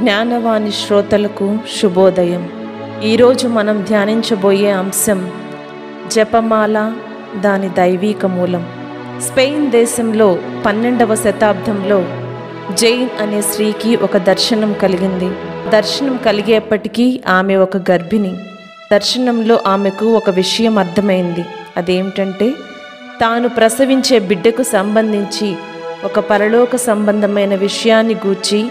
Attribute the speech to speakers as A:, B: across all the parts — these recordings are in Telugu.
A: జ్ఞానవాణి శ్రోతలకు శుభోదయం. ఈరోజు మనం ధ్యానించబోయే అంశం జపమాల, దాని దైవీక మూలం. స్పెయిన్ దేశంలో 12వ శతాబ్దంలో జైన్ అనే స్త్రీకి ఒక దర్శనం కలిగింది. దర్శనం కలిగేప్పటికీ ఆమె ఒక గర్భిణి. దర్శనంలో ఆమెకు ఒక విషయం అర్థమైంది. అదేమిటంటే, తాను ప్రసవించే బిడ్డకు సంబంధించి ఒక పరలోక సంబంధమైన విషయాన్ని గూర్చి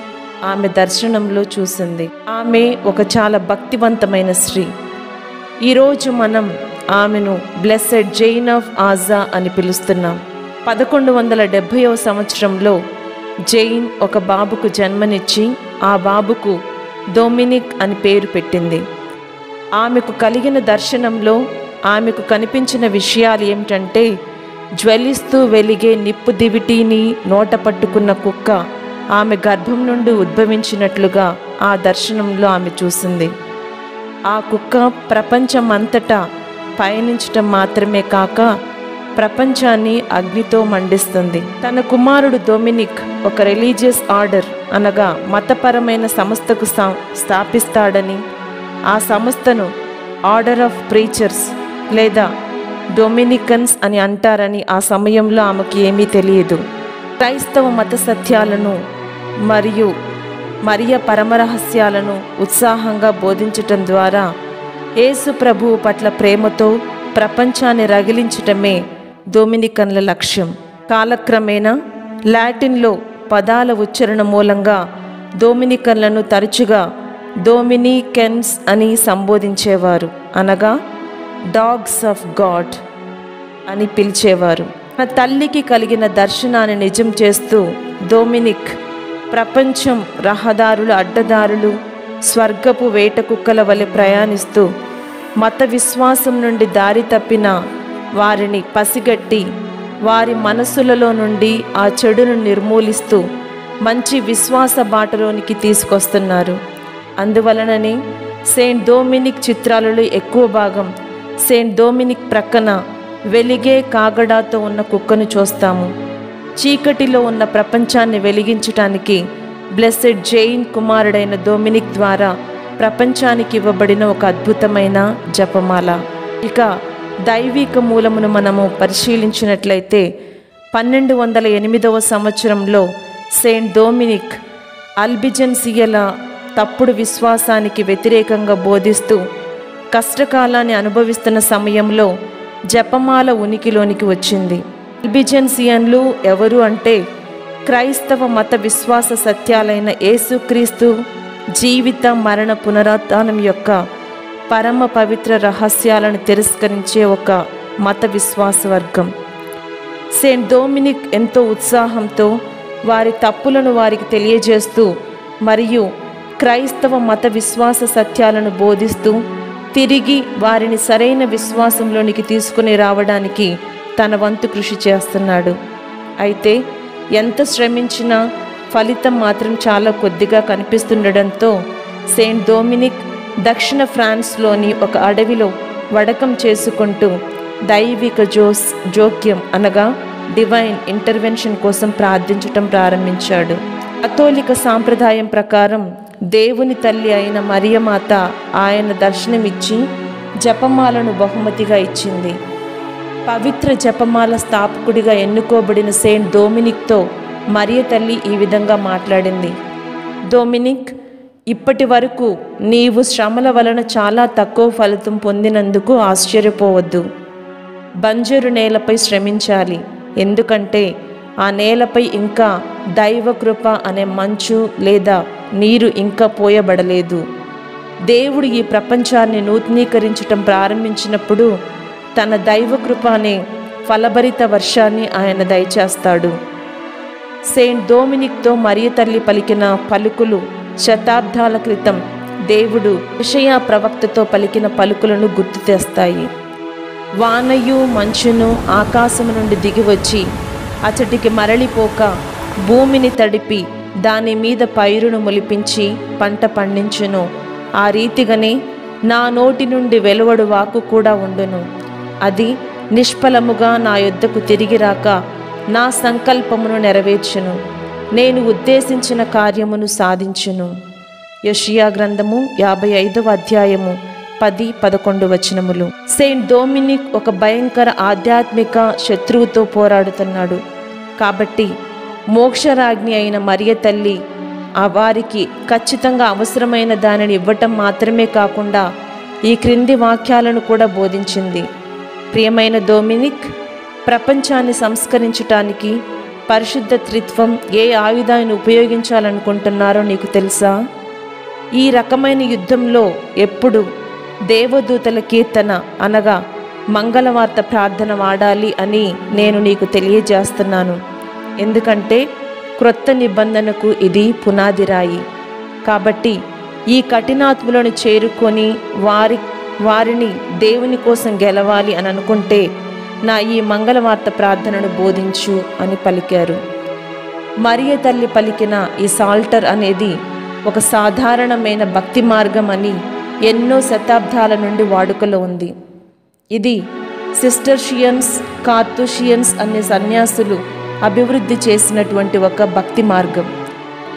A: ఆమె దర్శనంలో చూసింది. ఆమె ఒక చాలా భక్తివంతమైన స్త్రీ. ఈరోజు మనం ఆమెను బ్లెస్సెడ్ జైన్ ఆఫ్ ఆజా అని పిలుస్తున్నాం. 1170వ సంవత్సరంలో జైన్ ఒక బాబుకు జన్మనిచ్చి ఆ బాబుకు డొమినిక్ అని పేరు పెట్టింది. ఆమెకు కలిగిన దర్శనంలో ఆమెకు కనిపించిన విషయాలు ఏమిటంటే, జ్వలిస్తూ వెలిగే నిప్పు దివిటీని నోట పట్టుకున్న కుక్క ఆమె గర్భం నుండి ఉద్భవించినట్లుగా ఆ దర్శనంలో ఆమె చూసింది. ఆ కుక్క ప్రపంచం అంతటా పయనించటం మాత్రమే కాక ప్రపంచాన్ని అగ్నితో మండిస్తుంది. తన కుమారుడు డొమినిక్ ఒక రిలీజియస్ ఆర్డర్ అనగా మతపరమైన సంస్థకు స్థాపిస్తాడని, ఆ సంస్థను ఆర్డర్ ఆఫ్ ప్రీచర్స్ లేదా డొమినికన్స్ అని అంటారని ఆ సమయంలో ఆమెకు ఏమీ తెలియదు. క్రైస్తవ మత సత్యాలను మరియు మరియ పరమరహస్యాలను ఉత్సాహంగా బోధించటం ద్వారా యేసు ప్రభువు పట్ల ప్రేమతో ప్రపంచాన్ని రగిలించటమే డొమినికన్ల లక్ష్యం. కాలక్రమేణా లాటిన్లో పదాల ఉచ్చారణ మూలంగా డొమినికన్లను తరచుగా డొమినికెన్స్ అని సంబోధించేవారు, అనగా డాగ్స్ ఆఫ్ గాడ్ అని పిలిచేవారు. తన తల్లికి కలిగిన దర్శనాన్ని నిజం చేస్తూ డొమినిక్ ప్రపంచం రహదారులు, అడ్డదారులు, స్వర్గపు వేట కుక్కల వలె ప్రయాణిస్తూ మత విశ్వాసం నుండి దారి తప్పిన వారిని పసిగట్టి వారి మనసులలో నుండి ఆ చెడును నిర్మూలిస్తూ మంచి విశ్వాస బాటలోనికి తీసుకొస్తున్నారు. అందువలననే సెయింట్ డొమినిక్ చిత్రాలలో ఎక్కువ భాగం సెయింట్ డొమినిక్ ప్రక్కన వెలిగే కాగడాతో ఉన్న కుక్కను చూస్తాము. చీకటిలో ఉన్న ప్రపంచాన్ని వెలిగించటానికి బ్లెస్సెడ్ జైన్ కుమారుడైన డొమినిక్ ద్వారా ప్రపంచానికి ఇవ్వబడిన ఒక అద్భుతమైన జపమాల. ఇక దైవిక మూలమును మనము పరిశీలించినట్లయితే 1208వ సంవత్సరంలో సెయింట్ డొమినిక్ అల్బిజెన్సియల తప్పుడు విశ్వాసానికి వ్యతిరేకంగా బోధిస్తూ కష్టకాలాన్ని అనుభవిస్తున్న సమయంలో జపమాల ఉనికిలోనికి వచ్చింది. అల్బిజెన్సియన్లు ఎవరు అంటే, క్రైస్తవ మత విశ్వాస సత్యాలైన యేసుక్రీస్తు జీవిత మరణ పునరుత్థానం యొక్క పరమ పవిత్ర రహస్యాలను తిరస్కరించే ఒక మత విశ్వాస వర్గం. సెయింట్ డొమినిక్ ఎంతో ఉత్సాహంతో వారి తప్పులను వారికి తెలియజేస్తూ మరియు క్రైస్తవ మత విశ్వాస సత్యాలను బోధిస్తూ తిరిగి వారిని సరైన విశ్వాసంలోనికి తీసుకుని రావడానికి తన వంతు కృషి చేస్తున్నాడు. అయితే ఎంత శ్రమించినా ఫలితం మాత్రం చాలా కొద్దిగా కనిపిస్తుండడంతో సెయింట్ డొమినిక్ దక్షిణ ఫ్రాన్స్లోని ఒక అడవిలో వడకం చేసుకుంటూ దైవిక జోక్యం అనగా డివైన్ ఇంటర్వెన్షన్ కోసం ప్రార్థించటం ప్రారంభించాడు. కథోలిక సాంప్రదాయం ప్రకారం దేవుని తల్లి అయిన మరియమాత ఆయన దర్శనమిచ్చి జపమాలను బహుమతిగా ఇచ్చింది. పవిత్ర జపమాల స్థాపకుడిగా ఎన్నుకోబడిన సెయింట్ డొమినిక్తో మరియ తల్లి ఈ విధంగా మాట్లాడింది: డొమినిక్, ఇప్పటి వరకు నీవు శ్రమల వలన చాలా తక్కువ ఫలితం పొందినందుకు ఆశ్చర్యపోవద్దు. బంజరు నేలపై శ్రమించాలి, ఎందుకంటే ఆ నేలపై ఇంకా దైవకృప అనే మంచు లేదా నీరు ఇంకా పోయబడలేదు. దేవుడు ఈ ప్రపంచాన్ని నూతనీకరించటం ప్రారంభించినప్పుడు తన దైవకృప అనే ఫలభరిత వర్షాన్ని ఆయన దయచేస్తాడు. సెయింట్ డొమినిక్తో మరియ తల్లి పలికిన పలుకులు శతాబ్దాల క్రితం దేవుడు యెషయా ప్రవక్తతో పలికిన పలుకులను గుర్తు తెస్తాయి. వానయు మంచును ఆకాశము నుండి దిగివచ్చి అచటికి మరలిపోక భూమిని తడిపి దాని మీద పైరును మొలిపించి పంట పండించును. ఆ రీతిగానే నా నోటి నుండి వెలువడు వాక్కు కూడా ఉండును. అది నిష్ఫలముగా నా యొద్దకు తిరిగి రాక నా సంకల్పమును నెరవేర్చును. నేను ఉద్దేశించిన కార్యమును సాధించును. యెషయా గ్రంథము 55వ అధ్యాయము 10-11 వచనములు. సెయింట్ డొమినిక్ ఒక భయంకర ఆధ్యాత్మిక శత్రువుతో పోరాడుతున్నాడు. కాబట్టి మోక్షరాజ్ఞి అయిన మరియ తల్లి వారికి ఖచ్చితంగా అవసరమైన దానిని ఇవ్వటం మాత్రమే కాకుండా ఈ క్రింది వాక్యాలను కూడా బోధించింది. ప్రియమైన డొమినిక్, ప్రపంచాన్ని సంస్కరించటానికి పరిశుద్ధ త్రిత్వం ఏ ఆయుధాన్ని ఉపయోగించాలనుకుంటున్నారో నీకు తెలుసా? ఈ రకమైన యుద్ధంలో ఎప్పుడు దేవదూతల కీర్తన అనగా మంగళవార్త ప్రార్థన వాడాలి అని నేను నీకు తెలియజేస్తున్నాను. ఎందుకంటే క్రొత్త నిబంధనకు ఇది పునాది రాయి. కాబట్టి ఈ కఠినాత్ములను చేరుకొని వారిని దేవుని కోసం గెలవాలి అని అనుకుంటే నా ఈ మంగళవార్త ప్రార్థనను బోధించు అని పలికారు. మరియ తల్లి పలికిన ఈ సాల్టర్ అనేది ఒక సాధారణమైన భక్తి మార్గం అని ఎన్నో శతాబ్దాల నుండి వాడుకలో ఉంది. ఇది సిస్టర్షియన్స్, కార్తూషియన్స్ అనే సన్యాసులు అభివృద్ధి చేసినటువంటి ఒక భక్తి మార్గం.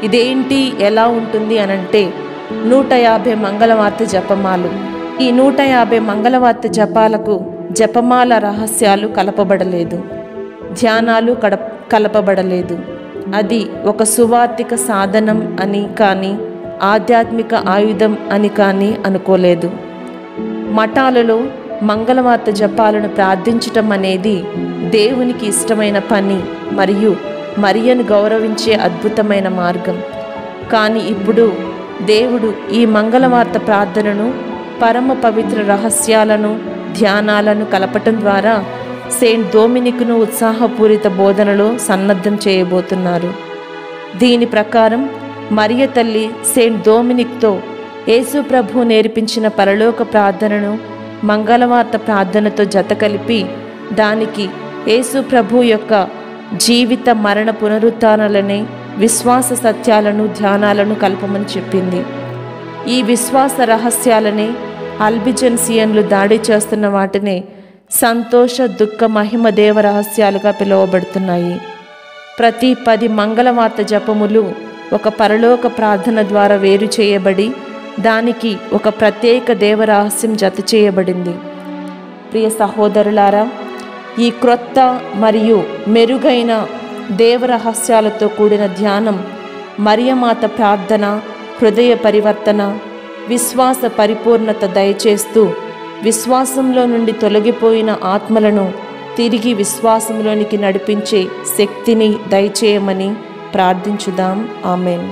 A: ఇదేంటి, ఎలా ఉంటుంది అనంటే 150 మంగళవార్త జపమాలు. ఈ 150 మంగళవార్త జపాలకు జపమాల రహస్యాలు కలపబడలేదు, ధ్యానాలు కలపబడలేదు. అది ఒక సువార్తిక సాధనం అని కానీ ఆధ్యాత్మిక ఆయుధం అని కానీ అనుకోలేదు. మఠాలలో మంగళవార్త జపాలను ప్రార్థించటం అనేది దేవునికి ఇష్టమైన పని మరియు మరియను గౌరవించే అద్భుతమైన మార్గం. కానీ ఇప్పుడు దేవుడు ఈ మంగళవార్త ప్రార్థనను పరమ పవిత్ర రహస్యాలను, ధ్యానాలను కలపటం ద్వారా సెయింట్ డొమినిక్ను ఉత్సాహపూరిత బోధనలో సన్నద్ధం చేయబోతున్నారు. దీని ప్రకారం మరియ తల్లి సెయింట్ డొమినిక్తో యేసు ప్రభు నేర్పించిన పరలోక ప్రార్థనను మంగళవార్త ప్రార్థనతో జత కలిపి దానికి యేసు ప్రభు యొక్క జీవిత మరణ పునరుత్థానాలనే విశ్వాస సత్యాలను, ధ్యానాలను కలపమని చెప్పింది. ఈ విశ్వాస రహస్యాలనే అల్బిజెన్సియన్లు దాడి చేస్తున్న వాటినే సంతోష, దుఃఖ, మహిమ దేవ రహస్యాలుగా పిలువబడుతున్నాయి. ప్రతి 10 మంగళవార్త జపములు ఒక పరలోక ప్రార్థన ద్వారా వేరు చేయబడి దానికి ఒక ప్రత్యేక దేవరహస్యం జత చేయబడింది. ప్రియ సహోదరులారా, ఈ క్రొత్త మరియు మెరుగైన దేవరహస్యాలతో కూడిన ధ్యానం మరియమాత ప్రార్థన, హృదయ పరివర్తన, విశ్వాస పరిపూర్ణత దయచేస్తూ విశ్వాసంలో నుండి తొలగిపోయిన ఆత్మలను తిరిగి విశ్వాసంలోనికి నడిపించే శక్తిని దయచేయమని ప్రార్థించుదాం. ఆమెన్.